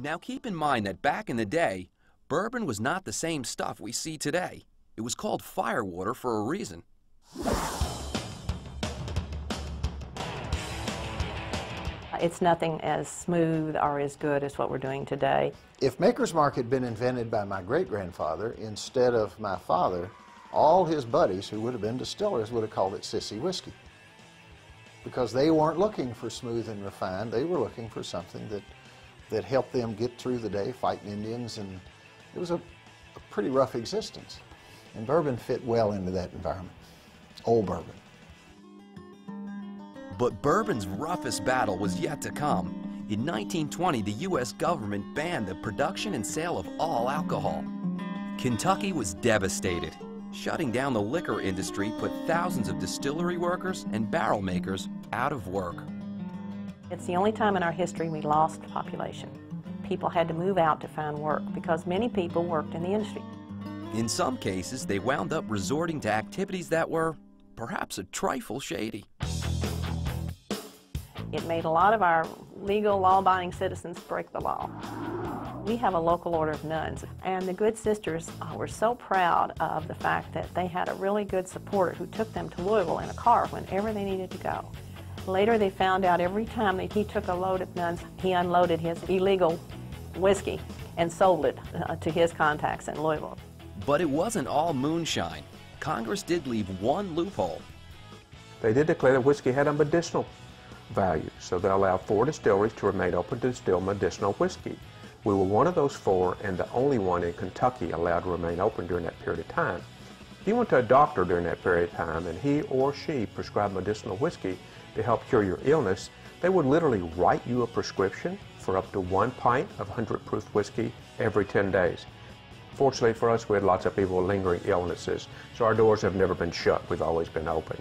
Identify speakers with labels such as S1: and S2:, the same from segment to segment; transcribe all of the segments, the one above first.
S1: Now keep in mind that back in the day, bourbon was not the same stuff we see today. It was called firewater for a reason.
S2: It's nothing as smooth or as good as what we're doing today.
S3: If Maker's Mark had been invented by my great-grandfather instead of my father, all his buddies who would have been distillers would have called it sissy whiskey. Because they weren't looking for smooth and refined, they were looking for something that helped them get through the day fighting Indians, and it was a pretty rough existence. And bourbon fit well into that environment, old bourbon.
S1: But bourbon's roughest battle was yet to come. In 1920, the U.S. government banned the production and sale of all alcohol. Kentucky was devastated. Shutting down the liquor industry put thousands of distillery workers and barrel makers out of work.
S2: It's the only time in our history we lost population. People had to move out to find work because many people worked in the industry.
S1: In some cases, they wound up resorting to activities that were perhaps a trifle shady.
S2: It made a lot of our legal, law-abiding citizens break the law. We have a local order of nuns, and the good sisters were so proud of the fact that they had a really good supporter who took them to Louisville in a car whenever they needed to go. Later they found out every time that he took a load of nuns, he unloaded his illegal whiskey and sold it to his contacts in Louisville.
S1: But it wasn't all moonshine. Congress did leave one loophole.
S4: They did declare that whiskey had a medicinal value, so they allowed 4 distilleries to remain open to distill medicinal whiskey. We were one of those 4 and the only one in Kentucky allowed to remain open during that period of time. If you went to a doctor during that period of time and he or she prescribed medicinal whiskey to help cure your illness, they would literally write you a prescription for up to 1 pint of 100 proof whiskey every 10 days. Fortunately for us, we had lots of people with lingering illnesses, so our doors have never been shut. We've always been open.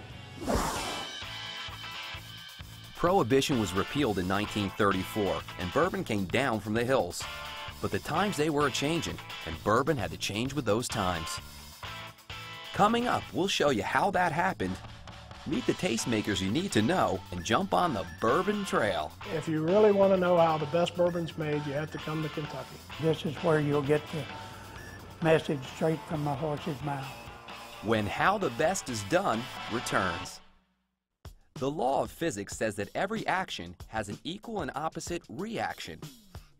S1: Prohibition was repealed in 1934, and bourbon came down from the hills. But the times, they were a-changin', and bourbon had to change with those times. Coming up, we'll show you how that happened, meet the tastemakers you need to know, and jump on the bourbon trail.
S5: If you really want to know how the best bourbon's made, you have to come to Kentucky.
S6: This is where you'll get the message straight from the horse's mouth.
S1: When How the Best is Done returns. The law of physics says that every action has an equal and opposite reaction.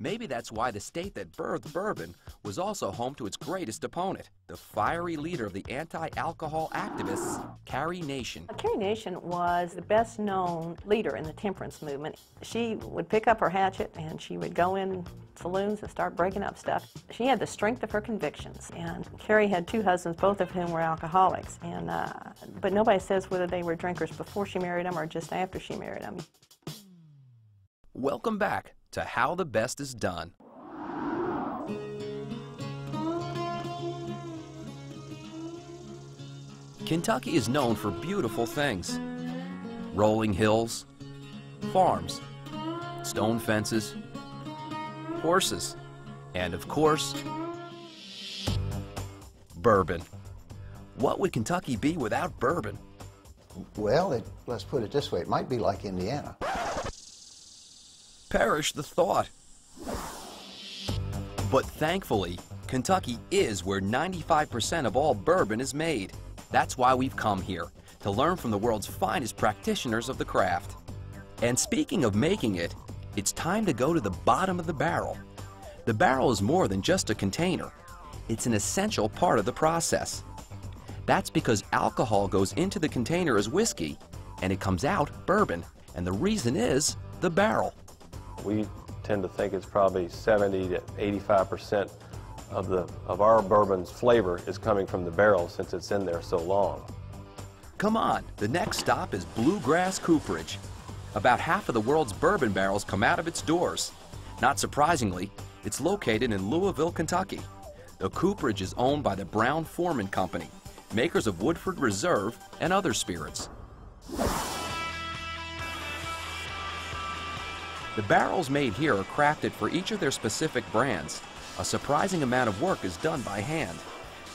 S1: Maybe that's why the state that birthed bourbon was also home to its greatest opponent, the fiery leader of the anti-alcohol activists, Carrie Nation.
S2: Carrie Nation was the best known leader in the temperance movement. She would pick up her hatchet and she would go in saloons and start breaking up stuff. She had the strength of her convictions, and Carrie had 2 husbands, both of whom were alcoholics, and but nobody says whether they were drinkers before she married them or just after she married them.
S1: Welcome back to How the Best is Done. Kentucky is known for beautiful things. Rolling hills, farms, stone fences, horses, and of course, bourbon. What would Kentucky be without bourbon?
S3: Well, let's put it this way, it might be like Indiana.
S1: Perish the thought. But thankfully, Kentucky is where 95% of all bourbon is made. That's why we've come here, to learn from the world's finest practitioners of the craft. And speaking of making it, it's time to go to the bottom of the barrel. The barrel is more than just a container. It's an essential part of the process. That's because alcohol goes into the container as whiskey, and it comes out bourbon. And the reason is the barrel.
S7: We tend to think it's probably 70 to 85% of our bourbon's flavor is coming from the barrel since it's in there so long.
S1: Come on, the next stop is Bluegrass Cooperage. About half of the world's bourbon barrels come out of its doors. Not surprisingly, it's located in Louisville, Kentucky. The Cooperage is owned by the Brown Forman Company, makers of Woodford Reserve and other spirits. The barrels made here are crafted for each of their specific brands. A surprising amount of work is done by hand.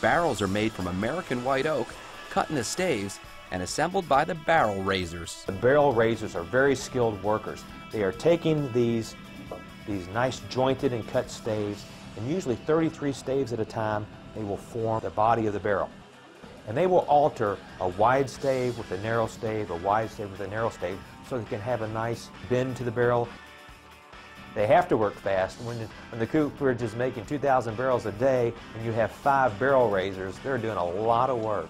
S1: Barrels are made from American white oak, cut into staves, and assembled by the barrel raisers.
S8: The barrel raisers are very skilled workers. They are taking these these nice jointed and cut staves, and usually 33 staves at a time, they will form the body of the barrel. And they will alter a wide stave with a narrow stave, a wide stave with a narrow stave, so they can have a nice bend to the barrel. They have to work fast. When the Cooperage is making 2,000 barrels a day and you have 5 barrel raisers, they're doing a lot of work.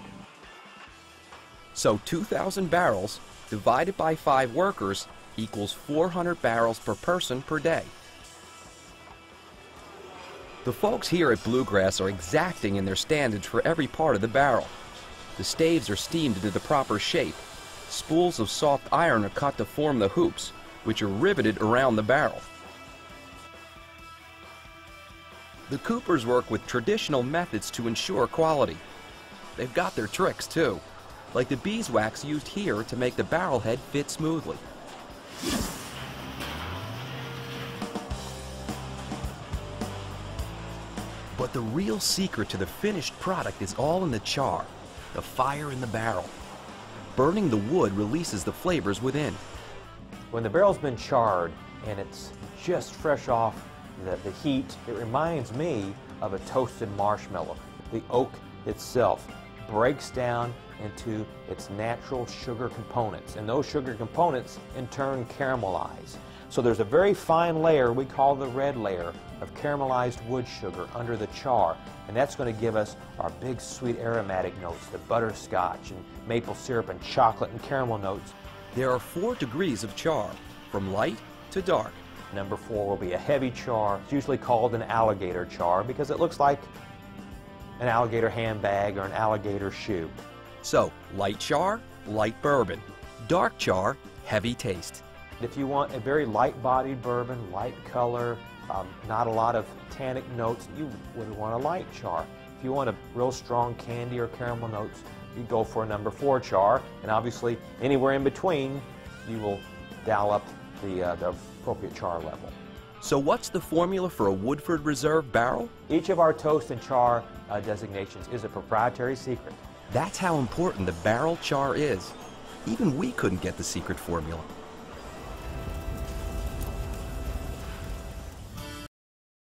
S1: So 2,000 barrels divided by 5 workers equals 400 barrels per person per day. The folks here at Bluegrass are exacting in their standards for every part of the barrel. The staves are steamed into the proper shape. Spools of soft iron are cut to form the hoops, which are riveted around the barrel. The Coopers work with traditional methods to ensure quality. They've got their tricks too, like the beeswax used here to make the barrel head fit smoothly. But the real secret to the finished product is all in the char, the fire in the barrel. Burning the wood releases the flavors within.
S8: When the barrel's been charred and it's just fresh off the heat, it reminds me of a toasted marshmallow. The oak itself breaks down into its natural sugar components, and those sugar components in turn caramelize. So there's a very fine layer we call the red layer of caramelized wood sugar under the char, and that's going to give us our big sweet aromatic notes, the butterscotch and maple syrup and chocolate and caramel notes.
S1: There are 4 degrees of char, from light to dark.
S8: Number 4 will be a heavy char. It's usually called an alligator char because it looks like an alligator handbag or an alligator shoe.
S1: So, light char, light bourbon. Dark char, heavy taste.
S8: If you want a very light-bodied bourbon, light color, not a lot of tannic notes, you would want a light char. If you want a real strong candy or caramel notes, you go for a number 4 char, and obviously anywhere in between, you will dial up the appropriate char level.
S1: So what's the formula for a Woodford Reserve barrel?
S8: Each of our toast and char designations is a proprietary secret.
S1: That's how important the barrel char is. Even we couldn't get the secret formula.